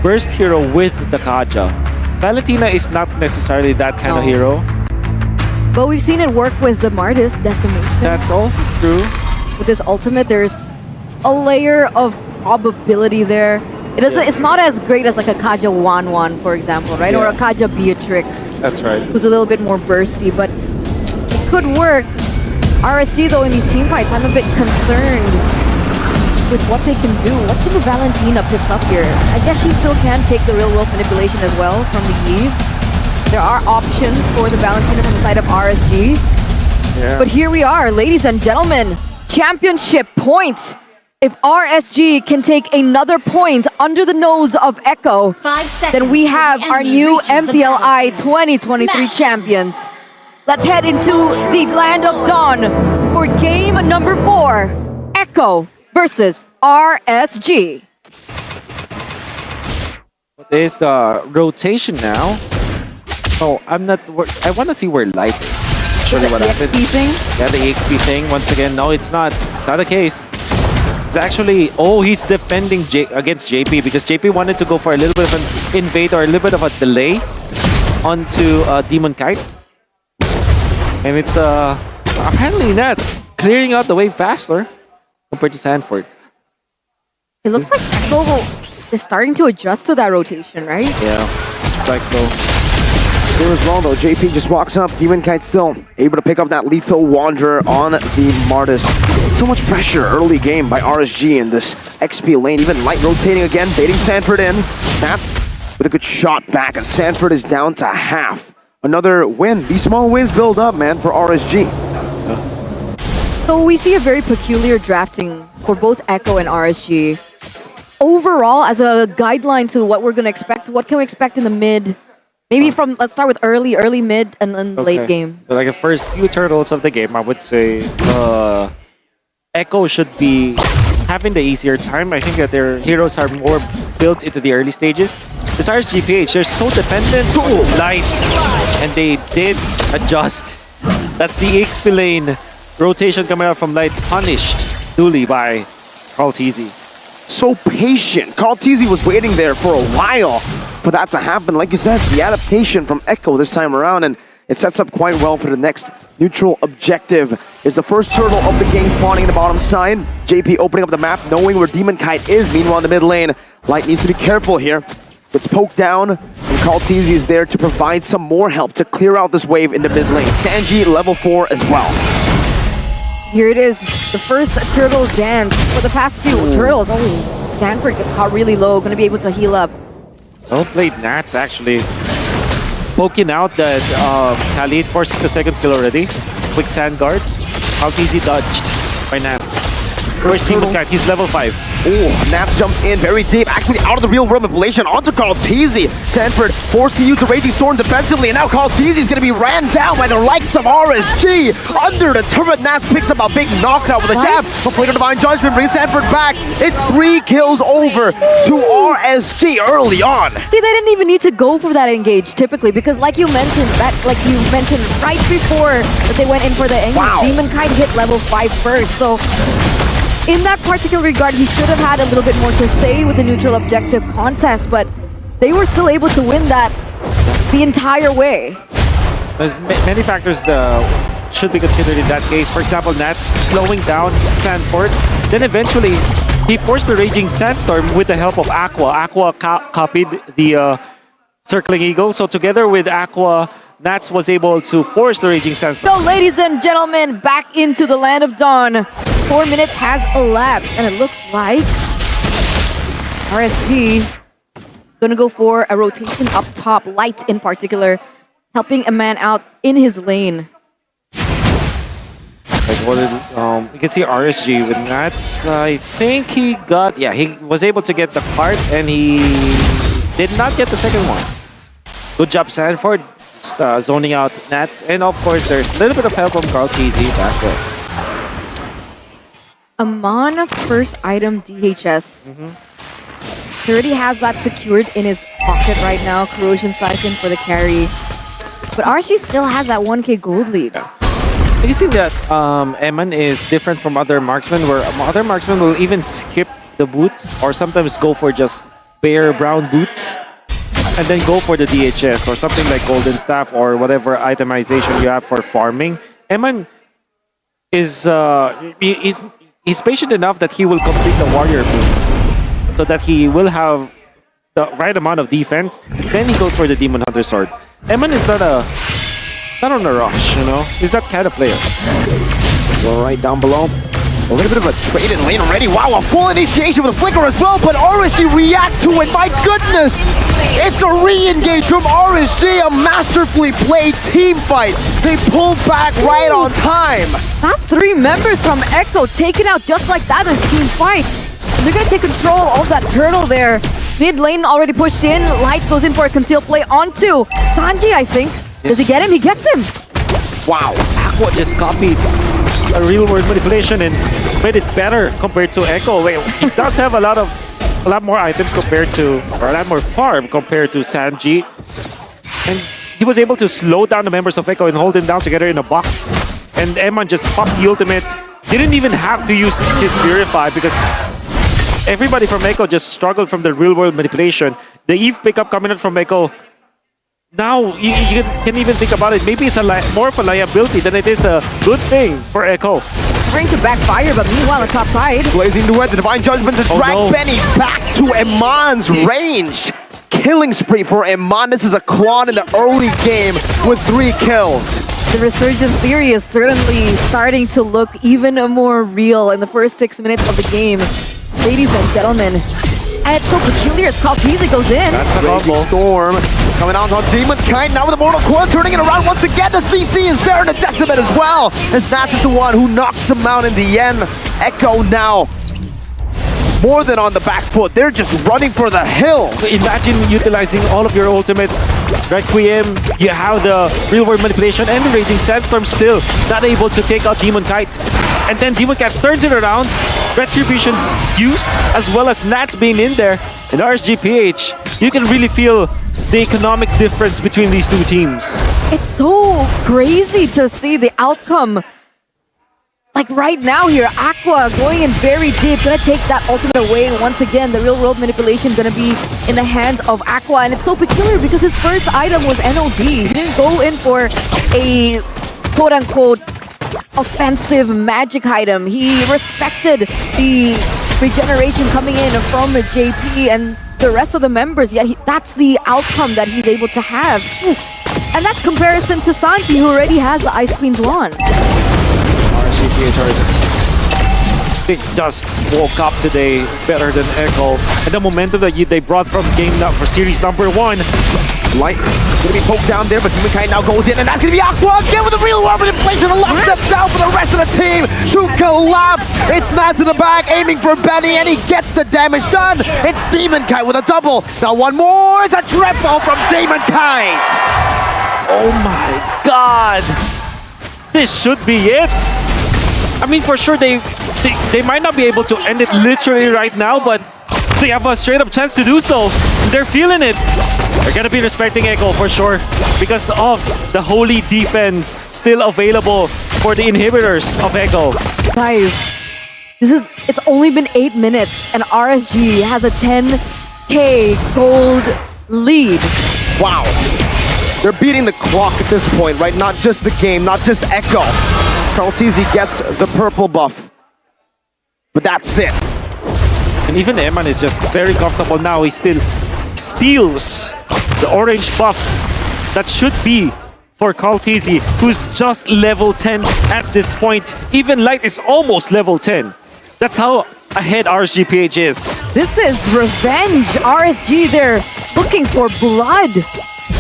burst hero with the Kaja. Valentina is not necessarily that kind of hero. But we've seen it work with the Martis Decimation. That's also true. With this ultimate, there's a layer of probability there. It doesn't. It's not as great as like a Kaja 1-1, for example, right? Or a Kaja Beatrix. That's right. Who's a little bit more bursty, but it could work. RSG, though, in these team fights, I'm a bit concerned with what they can do. What can the Valentina pick up here? I guess she still can take the real-world manipulation as well from the Eve. There are options for the Valentina from the side of RSG. Yeah. But here we are, ladies and gentlemen. Championship point. If RSG can take another point under the nose of Echo, 5 seconds then we have till the our enemy new reaches the MPLI battlefield. 2023 Smash. champions. Let's head into the Land of Dawn for game number 4. Echo versus RSG. There's the rotation now. Oh, I'm not. I want to see where Light is. Show The you what happens. EXP thing? Yeah, the EXP thing. Once again, no, it's not. It's not the case. It's actually. Oh, he's defending against JP because JP wanted to go for a little bit of an invade or a little bit of a delay onto Demon Kite, and it's apparently not clearing out the way faster compared to Sanford. It looks like Echo is starting to adjust to that rotation, right? Yeah, it's like so. There as well though, JP just walks up, Demon Kite still able to pick up that lethal Wanderer on the Martis. So much pressure early game by RSG in this XP lane, even Light rotating again, baiting Sanford in. That's with a good shot back, and Sanford is down to half. Another win. These small wins build up, man, for RSG. So we see a very peculiar drafting for both Echo and RSG. Overall, as a guideline to what we're going to expect, what can we expect in the mid? Maybe from, let's start with early, mid, and then late game. So like the first few turtles of the game, I would say Echo should be having the easier time. I think that their heroes are more built into the early stages. This RSGPH, they're so dependent on Light, and they did adjust. That's the EXP lane rotation coming out from Light, punished duly by Carl TZ. So patient. Carl TZ was waiting there for a while for that to happen. Like you said, the adaptation from Echo this time around, and it sets up quite well for the next neutral objective. Is the first turtle of the game spawning in the bottom side. JP opening up the map, knowing where Demon Kite is. Meanwhile, in the mid lane, Light needs to be careful here. Gets poked down, and Carl TZ is there to provide some more help to clear out this wave in the mid lane. Sanji, level 4 as well. Here it is, the first turtle dance for the past few turtles. Oh, Sanford gets caught really low, gonna be able to heal up. Well played, Nats, actually. Poking out that Khalid forcing the second skill already. Quick sand guard. How easy dodged by Nats. First team with he's level 5. Oh, Nats jumps in very deep, actually out of the real world manipulation onto Carl TZ. Sanford forced to use the Raging Storm defensively, and now Carl TZ is going to be ran down by the likes of RSG. Under the turret, Nats picks up a big knockout with a jab. Complete Divine Judgment brings Sanford back. It's 3 kills over to RSG early on. See, they didn't even need to go for that engage typically, because like you mentioned, right before that they went in for the engage, Demon Kite hit level 5 first. So in that particular regard, he should have had a little bit more to say with the neutral objective contest, but they were still able to win that the entire way. There's many factors should be considered in that case. For example, Nats slowing down Sanford. Then eventually, he forced the Raging Sandstorm with the help of Aqua. Aqua copied the Circling Eagle. So together with Aqua, Nats was able to force the Raging Sandstorm. So ladies and gentlemen, back into the Land of Dawn. 4 minutes has elapsed, and it looks like RSG gonna go for a rotation up top, Light in particular, helping a man out in his lane. You can see RSG with Nats. I think he was able to get the card, and he did not get the second one. Good job, Sanford. Zoning out Nats, and of course there's a little bit of help from Carl TZ back there. Amon first item DHS. He already has that secured in his pocket right now. Corrosion Siphon for the carry. But RSG still has that 1k gold lead. Yeah. You see that Eman is different from other marksmen, where other marksmen will even skip the boots or sometimes go for just bare brown boots and then go for the DHS or something like Golden Staff or whatever itemization you have for farming. Eman is he's patient enough that he will complete the warrior boots so that he will have the right amount of defense. Then he goes for the Demon Hunter sword. Eman is not on a rush, you know. He's that kind of player. All right, down below. A little bit of a trade in lane already. Wow, a full initiation with a flicker as well, but RSG react to it. My goodness! It's a re-engage from RSG, a masterfully played team fight. They pull back right on time. That's 3 members from Echo taken out just like that in team fight. And they're gonna take control of that turtle there. Mid lane already pushed in. Light goes in for a concealed play onto Sanji, I think. Does he get him? He gets him. Wow, Aqua just copied a real world manipulation and made it better compared to Echo. Wait, he does have a lot more items compared to, or a lot more farm compared to Sanji. And he was able to slow down the members of Echo and hold them down together in a box. And Eman just popped the ultimate. Didn't even have to use his Purify because everybody from Echo just struggled from the real world manipulation. The Eve pickup coming out from Echo. Now, you can even think about it. Maybe it's more of a liability than it is a good thing for Echo. Going to backfire, but meanwhile on top side. Blazing Duet, the Divine Judgment to drag no. Benny back to Eman's range. Killing spree for Eman. This is a Klon in the early game with 3 kills. The resurgence theory is certainly starting to look even more real in the first 6 minutes of the game. Ladies and gentlemen, and it's so peculiar as Kaltizi goes in. That's a Raging combo. Storm coming out on Demon Kind. Now with the Mortal Coil turning it around once again. The CC is there and the Decimate as well. As Nats is the one who knocks him out in the end. Echo now more than on the back foot. They're just running for the hills. So imagine utilizing all of your ultimates. Requiem, you have the real world manipulation and the Raging Sandstorm still not able to take out Demon Kite. And then Demon Kite turns it around. Retribution used as well as Nats being in there. And RSGPH, you can really feel the economic difference between these 2 teams. It's so crazy to see the outcome. Like right now here, Aqua going in very deep, gonna take that ultimate away. Once again, the real world manipulation gonna be in the hands of Aqua. And it's so peculiar because his first item was NOD. He didn't go in for a quote-unquote offensive magic item. He respected the regeneration coming in from JP and the rest of the members, yet that's the outcome that he's able to have. And that's comparison to Sanji, who already has the Ice Queen's wand. They just woke up today better than Echo. And the momentum that they brought from for series number 1. Light gonna be poked down there, but Demon Kind now goes in, and that's gonna be Aqua again with a real world manipulation to lock them down for the rest of the team to collapse. It's Nats in the back, aiming for Benny, and he gets the damage done. It's Demon Kite with a double. Now one more, it's a triple from Demon Kite. Oh my god! This should be it! I mean, for sure, they might not be able to end it literally right now, but they have a straight-up chance to do so. They're feeling it. They're gonna be respecting Echo for sure because of the holy defense still available for the inhibitors of Echo. Guys, it's only been 8 minutes and RSG has a 10k gold lead. Wow. They're beating the clock at this point, right? Not just the game, not just Echo. Kaltizi gets the purple buff. But that's it. And even Eman is just very comfortable now. He still steals the orange buff that should be for Kaltizi, who's just level 10 at this point. Even Light is almost level 10. That's how ahead RSGPH is. This is revenge. RSG, they're looking for blood.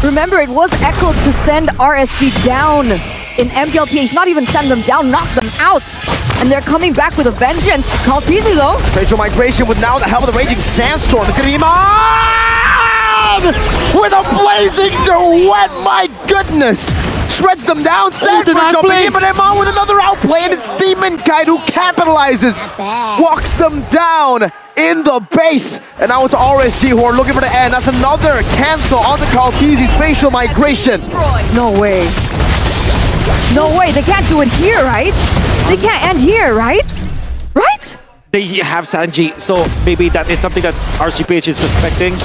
Remember, it was Echo to send RSG down in MPLPH. Not even send them down, knock them out. And they're coming back with a vengeance. Kaltizi, though. Spatial migration with now the help of the Raging Sandstorm. It's going to be Iman with a blazing duet. My goodness. Shreds them down. Sanford jumping in, but Iman with another outplay. And it's Demon Kite who capitalizes. Walks them down in the base. And now it's RSG who are looking for the end. That's another cancel onto Kaltizi's spatial migration. No way. No way. They can't do it here, right? They can't end here, right? Right? they have Sanji, so maybe that is something that RGPH is respecting.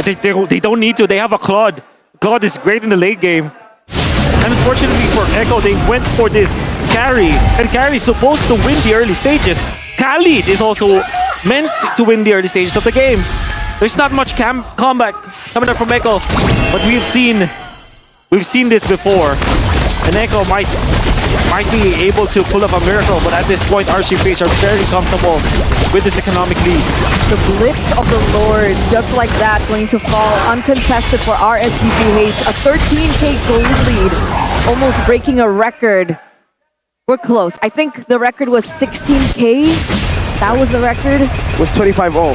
They don't need to. They have a Claude. Claude is great in the late game. And unfortunately for Echo, they went for this carry. And carry is supposed to win the early stages. Khalid is also meant to win the early stages of the game. There's not much comeback coming up from Echo. But we've seen this before. And Echo might be able to pull up a miracle, but at this point, RGPH are very comfortable with this economic lead. The blitz of the Lord, just like that, going to fall uncontested for RSGPH. A 13K gold lead, almost breaking a record. We're close. I think the record was 16K. That was the record. It was 25-0.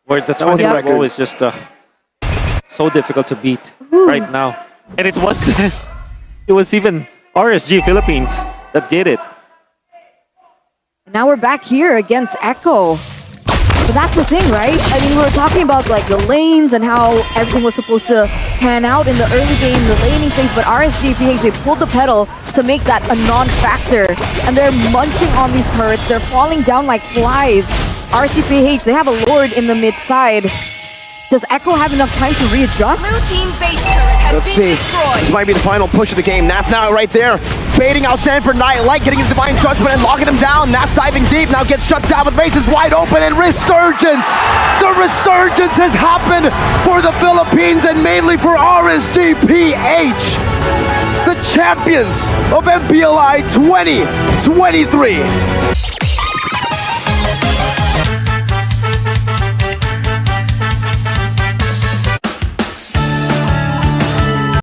Where the was the 25 record. is just so difficult to beat right now. And it was even RSG Philippines that did it. Now we're back here against Echo. But that's the thing, right? I mean, we were talking about like the lanes and how everything was supposed to pan out in the early game, the laning phase, but RSGPH, they pulled the pedal to make that a non-factor. And they're munching on these turrets. They're falling down like flies. RSGPH, they have a Lord in the mid side. Does Echo have enough time to readjust? Blue team base turret has Let's been see. destroyed. This might be the final push of the game. Nats now right there. Baiting out Sanford Nightlight, getting his Divine Judgment and locking him down. Nats diving deep, now gets shut down with bases wide open and Resurgence! The Resurgence has happened for the Philippines and mainly for RSGPH! The champions of MPLI 2023!